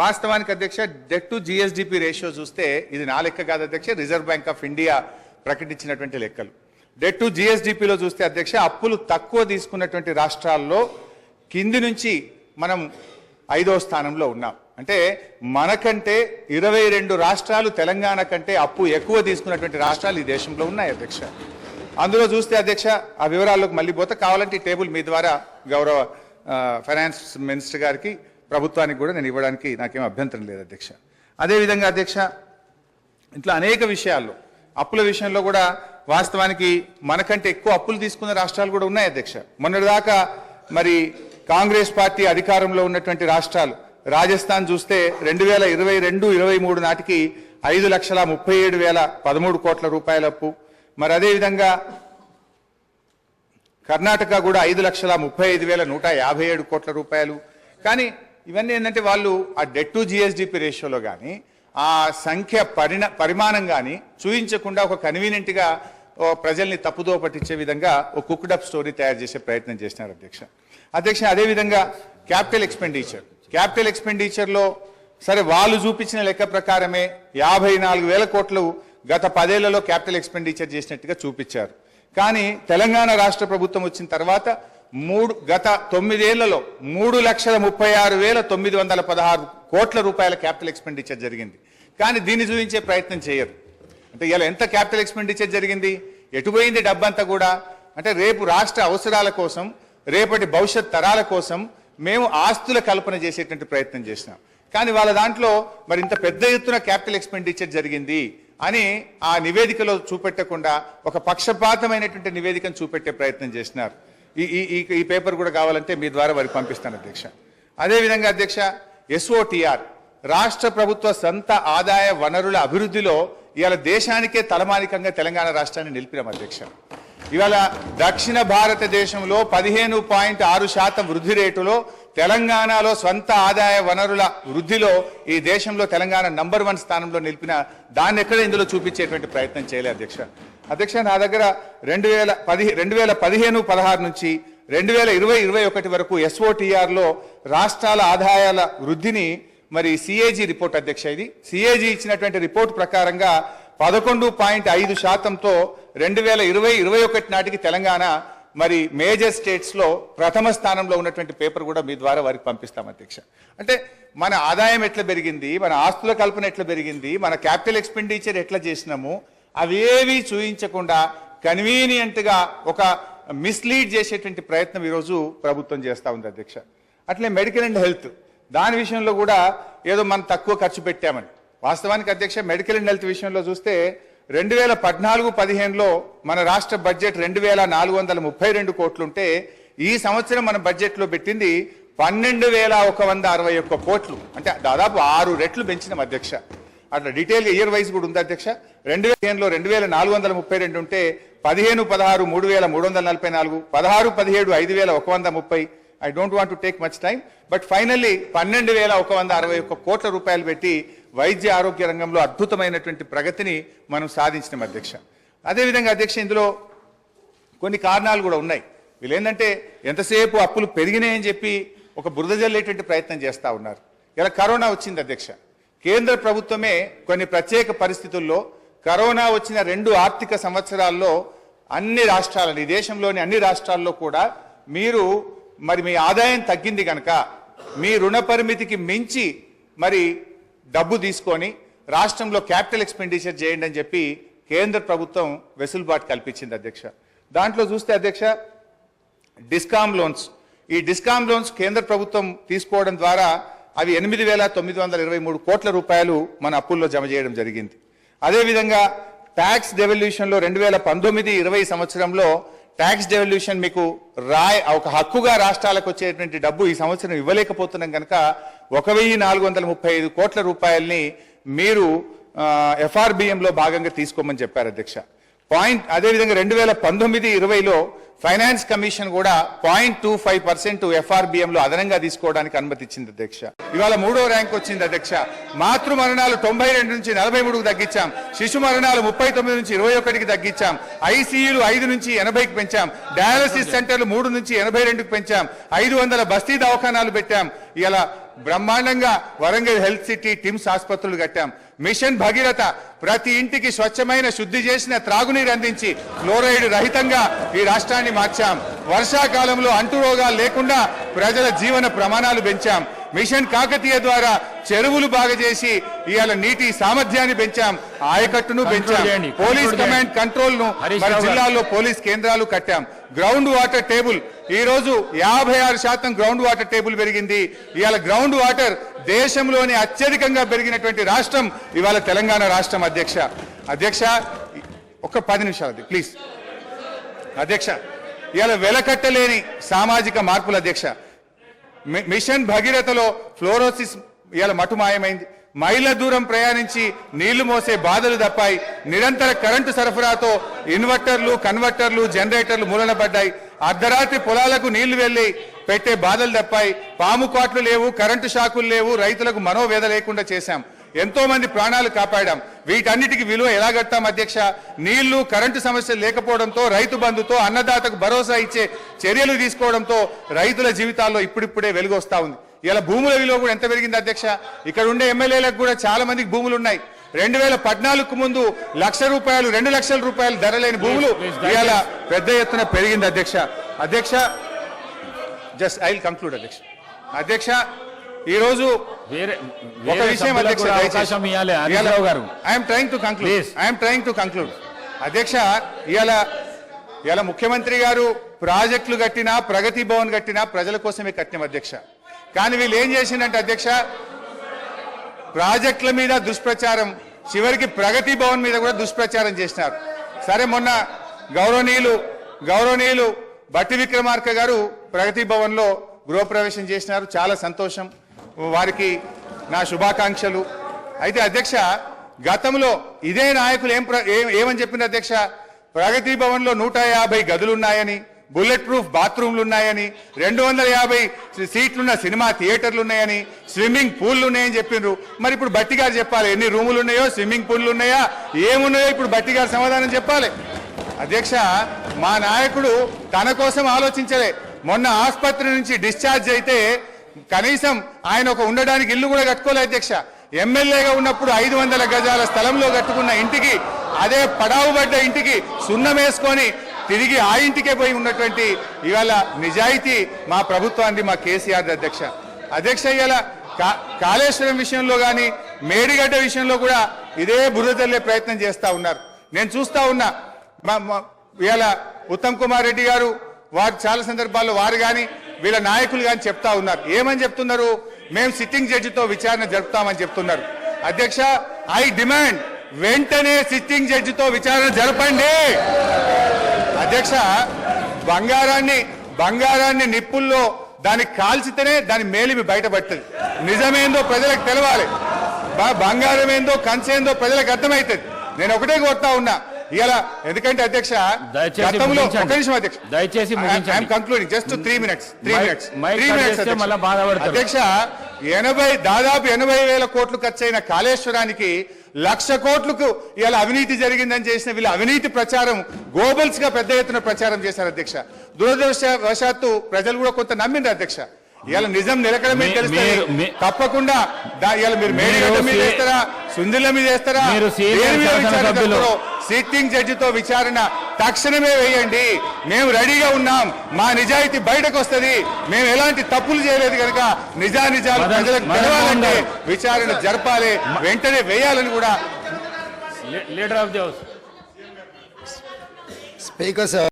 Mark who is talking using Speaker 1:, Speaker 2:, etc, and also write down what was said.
Speaker 1: వాస్తవానికి అధ్యక్ష debt to GSDP ratio చూస్తే ఇది నా లెక్క కాదు అధ్యక్ష, రిజర్వ్ బ్యాంక్ ఆఫ్ ఇండియా ప్రకటించినటువంటి లెక్కలు. డెట్ టు జిఎస్డిపిలో చూస్తే అధ్యక్ష అప్పులు తక్కువ తీసుకున్నటువంటి రాష్ట్రాల్లో కింది నుంచి మనం 5వ స్థానంలో ఉన్నాం. అంటే మనకంటే 22 రాష్ట్రాలు తెలంగాణ కంటే అప్పు ఎక్కువ తీసుకున్నటువంటి రాష్ట్రాలు ఈ దేశంలో ఉన్నాయి అధ్యక్ష. అందులో చూస్తే అధ్యక్ష ఆ వివరాల్లోకి మళ్ళీ పోతే కావాలంటే ఈ టేబుల్ మీ ద్వారా గౌరవ ఫైనాన్స్ మినిస్టర్ గారికి ప్రభుత్వానికి కూడా నేను ఇవ్వడానికి నాకేం అభ్యంతరం లేదు అధ్యక్ష. అదేవిధంగా అధ్యక్ష ఇట్లా అనేక విషయాల్లో అప్పుల విషయంలో కూడా వాస్తవానికి మనకంటే ఎక్కువ అప్పులు తీసుకున్న రాష్ట్రాలు కూడా ఉన్నాయి అధ్యక్ష. మొన్నటిదాకా మరి కాంగ్రెస్ పార్టీ అధికారంలో ఉన్నటువంటి రాష్ట్రాలు రాజస్థాన్ చూస్తే 2022-23 నాటికి 5,37,013 కోట్ల రూపాయల అప్పు. మరి అదేవిధంగా కర్ణాటక కూడా 5,35,157 కోట్ల రూపాయలు. కానీ ఇవన్నీ ఏంటంటే వాళ్ళు ఆ డెట్ టు జిఎస్డిపి రేషియోలో కానీ ఆ సంఖ్య పరిమాణం కానీ చూపించకుండా ఒక కన్వీనియంట్గా ప్రజల్ని తప్పుదో పట్టించే విధంగా ఒక కుక్డ్ అప్ స్టోరీ తయారు చేసే ప్రయత్నం చేసినారు అధ్యక్ష. అదేవిధంగా క్యాపిటల్ ఎక్స్పెండిచర్లో సరే వాళ్ళు చూపించిన లెక్క ప్రకారమే 54,000 కోట్లు గత 10 ఏళ్లలో క్యాపిటల్ ఎక్స్పెండిచర్ చేసినట్టుగా చూపించారు. కానీ తెలంగాణ రాష్ట్ర ప్రభుత్వం వచ్చిన తర్వాత గత 9 ఏళ్లలో 3,36,916 కోట్ల రూపాయల క్యాపిటల్ ఎక్స్పెండిచర్ జరిగింది. కానీ దీన్ని చూపించే ప్రయత్నం చేయరు. అంటే ఇలా ఎంత క్యాపిటల్ ఎక్స్పెండిచర్ జరిగింది, ఎటుపోయింది డబ్బంతా కూడా అంటే రేపు రాష్ట్ర అవసరాల కోసం, రేపటి భవిష్యత్ తరాల కోసం మేము ఆస్తుల కల్పన చేసేటువంటి ప్రయత్నం చేసినాం. కానీ వాళ్ళ దాంట్లో మరి ఇంత పెద్ద ఎత్తున క్యాపిటల్ ఎక్స్పెండిచర్ జరిగింది అని ఆ నివేదికలో చూపెట్టకుండా ఒక పక్షపాతమైనటువంటి నివేదికను చూపెట్టే ప్రయత్నం చేసినారు. ఈ పేపర్ కూడా కావాలంటే మీ ద్వారా వారికి పంపిస్తాను అధ్యక్ష. అదేవిధంగా అధ్యక్ష SOTR రాష్ట్ర ప్రభుత్వ సొంత ఆదాయ వనరుల అభివృద్ధిలో ఇవాళ దేశానికే తలమానికంగా తెలంగాణ రాష్ట్రాన్ని నిలిపినాం అధ్యక్ష. ఇవాళ దక్షిణ భారతదేశంలో 15.6% వృద్ధి రేటులో తెలంగాణలో స్వంత ఆదాయ వనరుల వృద్ధిలో ఈ దేశంలో తెలంగాణ నంబర్ 1 స్థానంలో నిలిపిన దాన్ని ఎక్కడ ఇందులో చూపించేటువంటి ప్రయత్నం చేయలే అధ్యక్ష. నా దగ్గర 2015-16 నుంచి 2020-21 వరకు SOTRలో రాష్ట్రాల ఆదాయాల వృద్ధిని మరి CAG రిపోర్ట్ అధ్యక్ష, ఇది CAG ఇచ్చినటువంటి రిపోర్ట్ ప్రకారంగా 11.5%తో 2020-21 నాటికి తెలంగాణ మరి మేజర్ స్టేట్స్ లో ప్రథమ స్థానంలో ఉన్నటువంటి పేపర్ కూడా మీ ద్వారా వారికి పంపిస్తాం అధ్యక్ష. అంటే మన ఆదాయం ఎట్లా పెరిగింది, మన ఆస్తుల కల్పన ఎట్లా పెరిగింది, మన క్యాపిటల్ ఎక్స్పెండిచర్ ఎట్లా చేసినాము అవేవి చూయించకుండా కన్వీనియంట్ గా ఒక మిస్లీడ్ చేసేటువంటి ప్రయత్నం ఈరోజు ప్రభుత్వం చేస్తా ఉంది అధ్యక్ష. అట్లే మెడికల్ అండ్ హెల్త్ దాని విషయంలో కూడా ఏదో మనం తక్కువ ఖర్చు పెట్టామని. వాస్తవానికి అధ్యక్ష మెడికల్ అండ్ హెల్త్ విషయంలో చూస్తే 2014-15లో మన రాష్ట్ర బడ్జెట్ 2,432 కోట్లుంటే ఈ సంవత్సరం మన బడ్జెట్లో పెట్టింది 12,161 కోట్లు. అంటే దాదాపు 6 రెట్లు పెంచినాం అధ్యక్ష. అట్లా డీటెయిల్గా ఇయర్ వైజ్ కూడా ఉంది అధ్యక్ష. 2015లో 2,432 ఉంటే 15-16 3,344, 16-17 5,130. I don't want to take much time, but finally 12,161 కోట్ల రూపాయలు పెట్టి వైద్య ఆరోగ్య రంగంలో అద్భుతమైనటువంటి ప్రగతిని మనం సాధించినాం అధ్యక్ష. అదేవిధంగా అధ్యక్ష ఇందులో కొన్ని కారణాలు కూడా ఉన్నాయి. వీళ్ళు ఏంటంటే ఎంతసేపు అప్పులు పెరిగినాయని చెప్పి ఒక బురద జల్లేటువంటి ప్రయత్నం చేస్తూ ఉన్నారు. ఇలా కరోనా వచ్చింది అధ్యక్ష. కేంద్ర ప్రభుత్వమే కొన్ని ప్రత్యేక పరిస్థితుల్లో కరోనా వచ్చిన 2 ఆర్థిక సంవత్సరాల్లో అన్ని రాష్ట్రాలని, ఈ దేశంలోని అన్ని రాష్ట్రాల్లో కూడా మీరు మరి మీ ఆదాయం తగ్గింది కనుక మీ రుణ పరిమితికి మించి మరి డబ్బు తీసుకొని రాష్ట్రంలో క్యాపిటల్ ఎక్స్పెండిచర్ చేయండి అని చెప్పి కేంద్ర ప్రభుత్వం వెసులుబాటు కల్పించింది అధ్యక్ష. దాంట్లో చూస్తే అధ్యక్ష డిస్కామ్ లోన్స్, ఈ డిస్కామ్ లోన్స్ కేంద్ర ప్రభుత్వం తీసుకోవడం ద్వారా అవి 8,923 కోట్ల రూపాయలు మన అప్పుల్లో జమ చేయడం జరిగింది. అదేవిధంగా ట్యాక్స్ డెవల్యూషన్లో 2019-20 సంవత్సరంలో ట్యాక్స్ డెవల్యూషన్ మీకు ఒక హక్కుగా రాష్ట్రాలకు వచ్చేటువంటి డబ్బు ఈ సంవత్సరం ఇవ్వలేకపోతున్నాం కనుక 1,435 కోట్ల రూపాయల్ని మీరు FRBMలో భాగంగా తీసుకోమని చెప్పారు అధ్యక్ష. అదేవిధంగా 2019-20లో ఫైనాన్స్ కమిషన్ కూడా 0.25% FRBMలో అదనంగా తీసుకోవడానికి అనుమతి ఇచ్చింది అధ్యక్ష. ఇవాళ 3వ ర్యాంక్ వచ్చింది అధ్యక్ష. మాతృ మరణాలు 92 నుంచి 43కు తగ్గించాం, శిశు మరణాలు 39 నుంచి 21కి తగ్గించాం, ICUలు 5 నుంచి 80కి పెంచాం, డయాలసిస్ సెంటర్లు 3 నుంచి 82కి పెంచాం, 500 బస్తీ దవాఖానాలు పెట్టాం. ఇలా బ్రహ్మాండంగా వరంగల్ హెల్త్ సిటీ టిమ్స్ ఆసుపత్రులు కట్టాం. మిషన్ భగీరథ ప్రతి ఇంటికి స్వచ్ఛమైన శుద్ధి చేసిన త్రాగునీరు అందించి ఫ్లోరైడ్ రహితంగా ఈ రాష్ట్రాన్ని మార్చాం. వర్షాకాలంలో అంటు రోగాలు లేకుండా ప్రజల జీవన ప్రమాణాలు పెంచాం. మిషన్ కాకతీయ ద్వారా చెరువులు బాగా చేసి ఇవాళ నీటి సామర్థ్యాన్ని పెంచాం, ఆయకట్టును పెంచాం. పోలీస్ కమాండ్ కంట్రోల్ ను మన జిల్లాలో పోలీస్ కేంద్రాలు కట్టాం. గ్రౌండ్ వాటర్ టేబుల్ ఈ రోజు 56% గ్రౌండ్ వాటర్ టేబుల్ పెరిగింది. ఇవాళ గ్రౌండ్ వాటర్ దేశంలోని అత్యధికంగా పెరిగినటువంటి రాష్ట్రం ఇవాళ తెలంగాణ రాష్ట్రం. అధ్యక్ష ఒక 10 నిమిషాలు ప్లీజ్. అధ్యక్ష ఇవాళ వెలకట్టలేని సామాజిక మార్పులు. అధ్యక్ష మిషన్ భగీరథలో ఫ్లోరోసిస్ ఇవాళ మటుమాయమైంది. మైళ్ళ దూరం ప్రయాణించి నీళ్లు మోసే బాధలు తప్పాయి. నిరంతర కరెంటు సరఫరాతో ఇన్వర్టర్లు, కన్వర్టర్లు, జనరేటర్లు మూలన పడ్డాయి. అర్ధరాత్రి పొలాలకు నీళ్లు వెళ్లి పెట్టే బాధలు తప్పాయి. పాము కాట్లు లేవు, కరెంటు షాకులు లేవు, రైతులకు మనోవేద లేకుండా చేశాం. ఎంతో మంది ప్రాణాలు కాపాడాం. వీటన్నిటికి విలువ ఎలా కట్టాం అధ్యక్ష? నీళ్లు, కరెంటు సమస్యలు లేకపోవడంతో, రైతు బంధుతో, అన్నదాతకు భరోసా ఇచ్చే చర్యలు తీసుకోవడంతో రైతుల జీవితాల్లో ఇప్పుడిప్పుడే వెలుగు వస్తా ఉంది. ఇలా భూముల విలువ కూడా ఎంత పెరిగింది అధ్యక్ష? ఇక్కడ ఉండే ఎమ్మెల్యేలకు కూడా చాలా మందికి భూములు ఉన్నాయి. 2014కు ముందు ₹1,00,000, 2 లక్షల రూపాయలు ధర లేని భూములు ఇవాళ పెద్ద ఎత్తున పెరిగింది అధ్యక్ష. జస్ట్ ఐ విల్ కంక్లూడ్ అధ్యక్ష. ఈ రోజు ఒక విషయం అధ్యక్ష, ఐఎమ్ ట్రైంగ్ టు కంక్లూడ్ అధ్యక్ష. ఇవాళ ముఖ్యమంత్రి గారు ప్రాజెక్టులు కట్టినా, ప్రగతి భవన్ కట్టినా ప్రజల కోసమే కట్టినాం అధ్యక్ష. కానీ వీళ్ళు ఏం చేసిందంటే అధ్యక్ష, ప్రాజెక్టుల మీద దుష్ప్రచారం, చివరికి ప్రగతి భవన్ మీద కూడా దుష్ప్రచారం చేసినారు. సరే, మొన్న గౌరవనీయులు బట్టి విక్రమార్క గారు ప్రగతి భవన్ లో గృహప్రవేశం చేసినారు. చాలా సంతోషం, వారికి నా శుభాకాంక్షలు. అయితే అధ్యక్ష, గతంలో ఇదే నాయకులు ఏమని చెప్పింది అధ్యక్ష? ప్రగతి భవన్ లో 150 గదులున్నాయని, బుల్లెట్ ప్రూఫ్ బాత్రూమ్లు ఉన్నాయని, 250 సీట్లున్న సినిమా థియేటర్లు ఉన్నాయని, స్విమ్మింగ్ పూల్లు ఉన్నాయని చెప్పిండ్రు. మరి ఇప్పుడు బట్టి గారు చెప్పాలి, ఎన్ని రూములు ఉన్నాయో, స్విమ్మింగ్ పూల్లు ఉన్నాయా, ఏమున్నాయో ఇప్పుడు బట్టి గారు సమాధానం చెప్పాలి. అధ్యక్ష, మా నాయకుడు తన కోసం ఆలోచించలే. మొన్న ఆసుపత్రి నుంచి డిశ్చార్జ్ అయితే కనీసం ఆయన ఒక ఉండడానికి ఇల్లు కూడా కట్టుకోలే అధ్యక్ష. ఎమ్మెల్యేగా ఉన్నప్పుడు 500 గజాల స్థలంలో కట్టుకున్న ఇంటికి, అదే పడావుబడ్డ ఇంటికి సున్నం వేసుకొని తిరిగి ఆ ఇంటికే పోయి ఉన్నటువంటి ఇవాళ నిజాయితీ మా ప్రభుత్వాన్ని, మా కేసీఆర్ అధ్యక్ష. ఇవాళ కాళేశ్వరం విషయంలో కానీ, మేడిగడ్డ విషయంలో కూడా ఇదే బురద తల్లే ప్రయత్నం చేస్తా ఉన్నారు. నేను చూస్తా ఉన్నా. ఇవాళ ఉత్తమ్ కుమార్ రెడ్డి గారు వారు చాలా సందర్భాల్లో వారు కానీ వీళ్ళ నాయకులు కానీ చెప్తా ఉన్నారు. ఏమని చెప్తున్నారు? మేము సిట్టింగ్ జడ్జితో విచారణ జరుపుతామని చెప్తున్నారు. అధ్యక్ష, ఐ డిమాండ్ వెంటనే సిట్టింగ్ జడ్జితో విచారణ జరపండి అధ్యక్ష. బంగారాన్ని నిప్పుల్లో దాన్ని కాల్చితేనే దాని మేలిమి బయటపడుతుంది. నిజమేందో ప్రజలకు తెలవాలి, బంగారం ఏందో కంచేందో ప్రజలకు అర్థమవుతుంది. నేను ఒకటే కోరుతా ఉన్నా ఇలా, ఎందుకంటే అధ్యక్ష గతంలో ఒక నిమిషం అధ్యక్ష, దయచేసి కంక్లూడింగ్ జస్ట్ 3 minutes అధ్యక్ష. దాదాపు 80,000 కోట్లు ఖర్చయిన కాళేశ్వరానికి 1,00,000 కోట్లకు ఇలా అవినీతి జరిగిందని చేసిన వీళ్ళ అవినీతి ప్రచారం గోబల్స్ గా పెద్ద ఎత్తున ప్రచారం చేశారు అధ్యక్ష. దురదృష్టవశాత్తు ప్రజలు కూడా కొంత నమ్మిండ్రు అధ్యక్ష. ఇలా నిజం నిలకడమే తెలుస్తుంది. తప్పకుండా మీరు మేడిగడ్డ మీద వేస్తారా, సుందిల మీద వేస్తారా, సిట్టింగ్ జడ్జితో విచారణ తక్షణమే వేయండి. మేము రెడీగా ఉన్నాం. మా నిజాయితీ బయటకు వస్తుంది. మేము ఎలాంటి తప్పులు చేయలేదు కనుక నిజాలు ప్రజలకు తెలవాలంటే విచారణ జరపాలి, వెంటనే వేయాలని కూడా
Speaker 2: leader of the house speaker sir